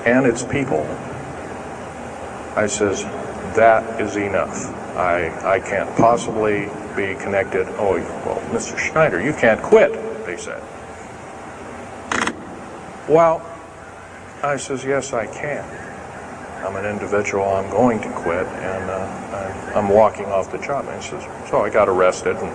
and its people, I says, that is enough. I can't possibly be connected. Oh, well, Mr. Schneider, you can't quit, they said. Well, I says, yes, I can. I'm an individual, I'm going to quit, and I'm walking off the job. And he says, so I got arrested and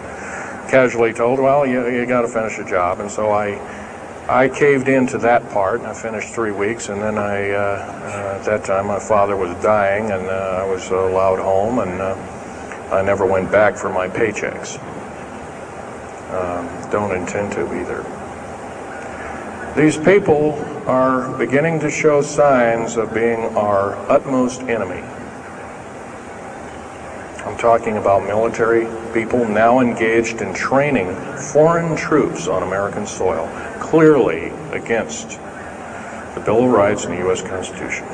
casually told, well, you got to finish a job. And so I caved into that part, and I finished 3 weeks, and then at that time my father was dying, and I was allowed home, and I never went back for my paychecks. Don't intend to either. These people are beginning to show signs of being our utmost enemy. I'm talking about military people now engaged in training foreign troops on American soil, clearly against the Bill of Rights and the U.S. Constitution.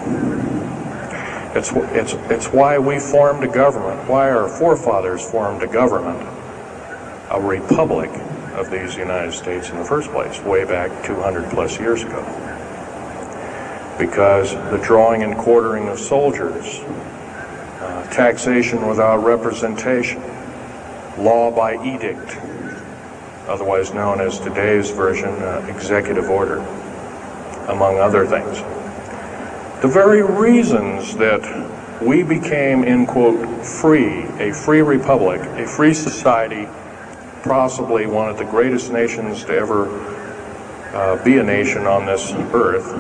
It's why we formed a government, why our forefathers formed a government, a republic of these United States in the first place, way back 200 plus years ago. Because the drawing and quartering of soldiers, taxation without representation, law by edict, otherwise known as today's version, executive order, among other things. The very reasons that we became, in quote, free, a free republic, a free society, possibly one of the greatest nations to ever be a nation on this earth,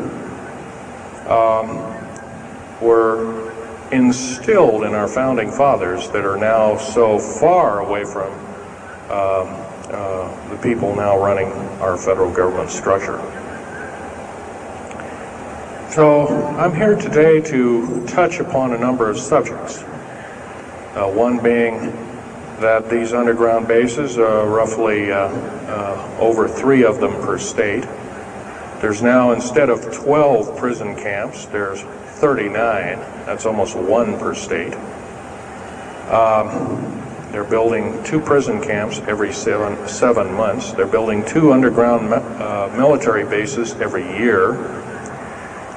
were instilled in our founding fathers that are now so far away from the people now running our federal government structure. So I'm here today to touch upon a number of subjects. One being that these underground bases are roughly over 3 of them per state. There's now, instead of 12 prison camps, there's 39. That's almost 1 per state. They're building 2 prison camps every 7 months. They're building 2 underground military bases every year.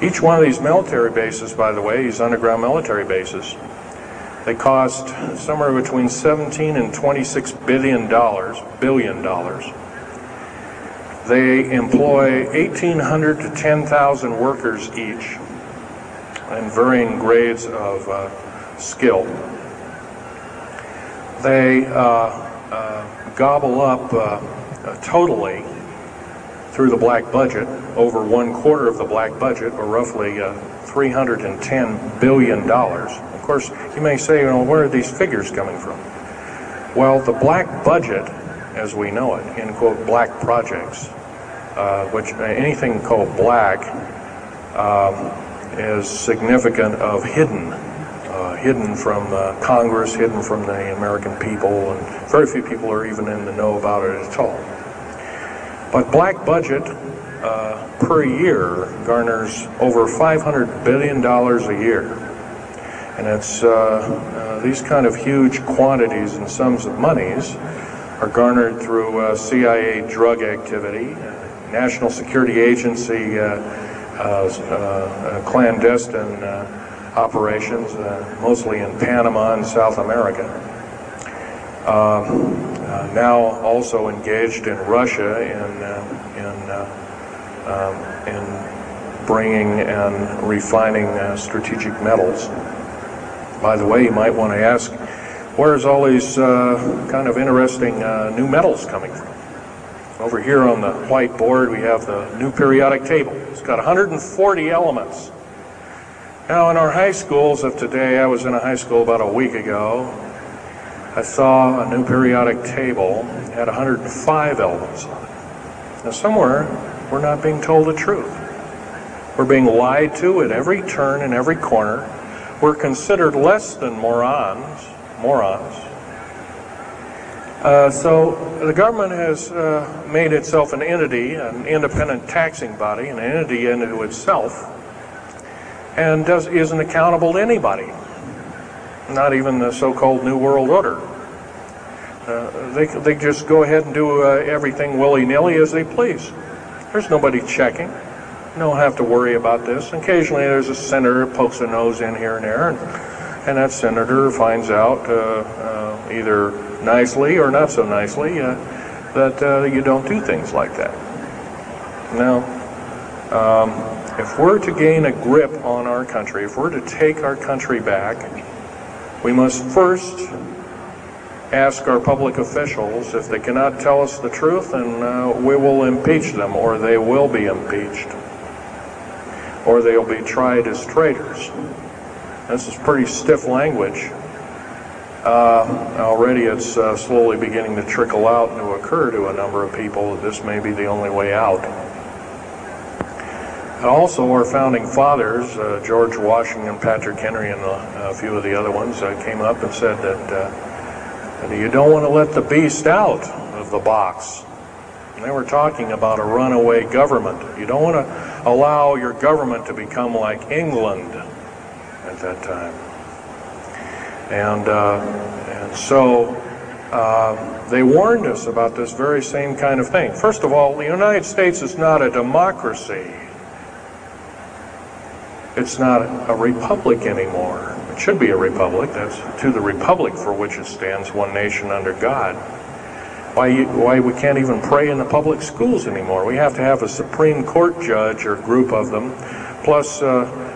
Each one of these military bases, by the way, these underground military bases, they cost somewhere between $17 and $26 billion. They employ 1,800 to 10,000 workers each, in varying grades of skill. They gobble up totally through the black budget, over 1/4 of the black budget, or roughly $310 billion. Of course, you may say, well, where are these figures coming from? Well, the black budget, as we know it, in quote, black projects, which anything called black is significant of hidden from Congress, hidden from the American people, and very few people are even in the know about it at all. But black budget per year garners over $500 billion a year. And it's these kind of huge quantities and sums of monies are garnered through CIA drug activity, National Security Agency clandestine operations, mostly in Panama and South America. Now also engaged in Russia in bringing and refining strategic metals. By the way, you might want to ask, where's all these kind of interesting new metals coming from? Over here on the whiteboard we have the new periodic table. It's got 140 elements. Now in our high schools of today, I was in a high school about a week ago, I saw a new periodic table, it had 105 elements on it. Now somewhere, we're not being told the truth. We're being lied to at every turn and every corner. We're considered less than morons. So the government has made itself an entity, an independent taxing body, an entity into itself, and isn't accountable to anybody. Not even the so-called New World Order. They just go ahead and do everything willy-nilly as they please. There's nobody checking. don't have to worry about this. Occasionally there's a senator who pokes a nose in here and there, and that senator finds out either nicely or not so nicely that you don't do things like that. Now, if we're to gain a grip on our country, if we're to take our country back, we must first ask our public officials if they cannot tell us the truth, and we will impeach them, or they will be impeached, or they'll be tried as traitors. This is pretty stiff language. Already it's slowly beginning to trickle out and to occur to a number of people that this may be the only way out. Also, our founding fathers, George Washington, Patrick Henry, and a few of the other ones came up and said that you don't want to let the beast out of the box. And they were talking about a runaway government. You don't want to allow your government to become like England at that time. And so they warned us about this very same kind of thing. First of all, the United States is not a democracy. It's not a republic anymore. It should be a republic. That's to the republic for which it stands, one nation under God. Why we can't even pray in the public schools anymore. We have to have a Supreme Court judge or group of them, plus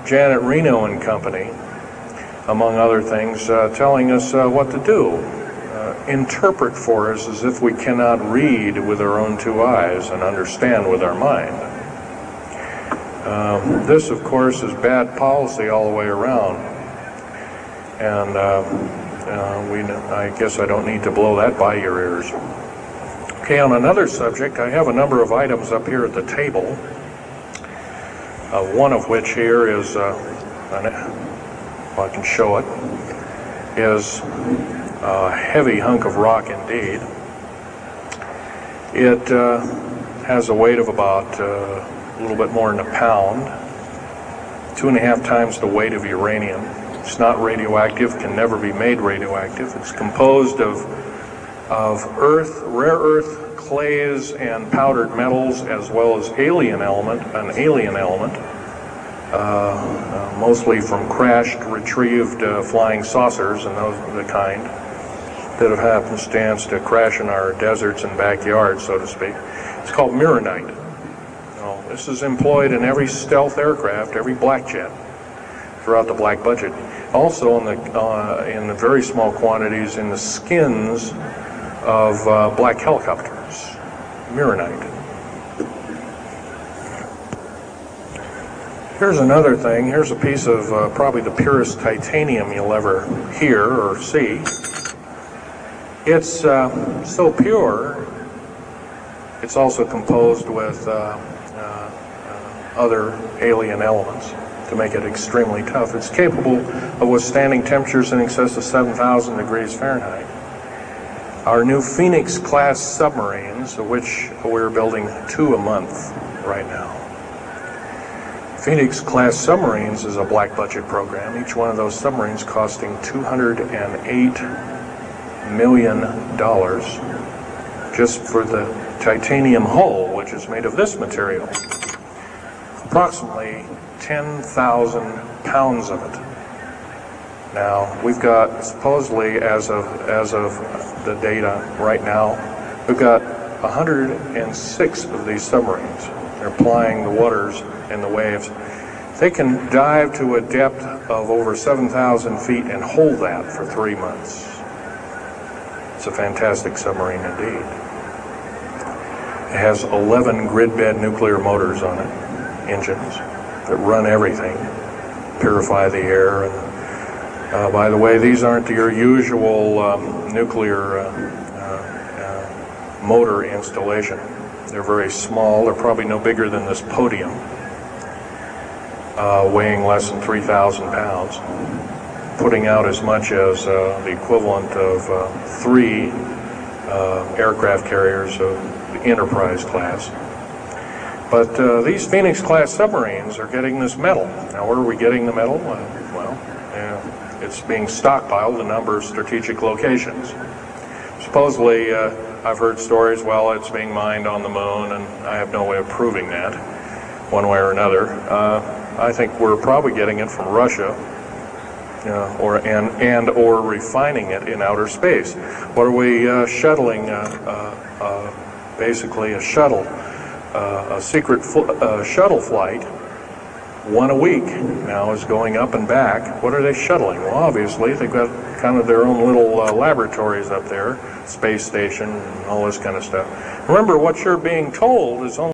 Janet Reno and company, among other things, telling us what to do. Interpret for us as if we cannot read with our own two eyes and understand with our mind. This, of course, is bad policy all the way around, and I guess I don't need to blow that by your ears. Okay, on another subject, I have a number of items up here at the table, one of which here is, if I can show it, is a heavy hunk of rock indeed. It has a weight of about a little bit more than a pound, 2.5 times the weight of uranium. It's not radioactive, can never be made radioactive. It's composed of earth, rare earth, clays, and powdered metals, as well as an alien element, mostly from crashed, retrieved flying saucers and those of the kind that have happenstance to crash in our deserts and backyards, so to speak. It's called mironite. This is employed in every stealth aircraft, every black jet, throughout the black budget. Also in the very small quantities in the skins of black helicopters, mironite. Here's another thing. Here's a piece of probably the purest titanium you'll ever hear or see. It's so pure, it's also composed with other alien elements to make it extremely tough. It's capable of withstanding temperatures in excess of 7,000 degrees Fahrenheit. Our new Phoenix-class submarines, of which we're building 2 a month right now. Phoenix-class submarines is a black budget program. Each one of those submarines costing $208 million just for the titanium hull, which is made of this material. Approximately 10,000 pounds of it. Now, we've got, supposedly, as of the data right now, we've got 106 of these submarines. They're plying the waters and the waves. They can dive to a depth of over 7,000 feet and hold that for 3 months. It's a fantastic submarine indeed. It has 11 grid-bed nuclear motors on it, engines that run everything, purify the air. And by the way, these aren't your usual nuclear motor installation. They're very small. They're probably no bigger than this podium, weighing less than 3,000 pounds, putting out as much as the equivalent of 3 aircraft carriers of the Enterprise class. But these Phoenix-class submarines are getting this metal. Now, where are we getting the metal? It's being stockpiled in a number of strategic locations. Supposedly, I've heard stories, well, it's being mined on the moon, and I have no way of proving that. one way or another. I think we're probably getting it from Russia, or refining it in outer space. What are we shuttling? Basically a shuttle, a secret shuttle flight, one a week now is going up and back. What are they shuttling? Well, obviously they've got kind of their own little laboratories up there, space station, and all this kind of stuff. Remember, what you're being told is only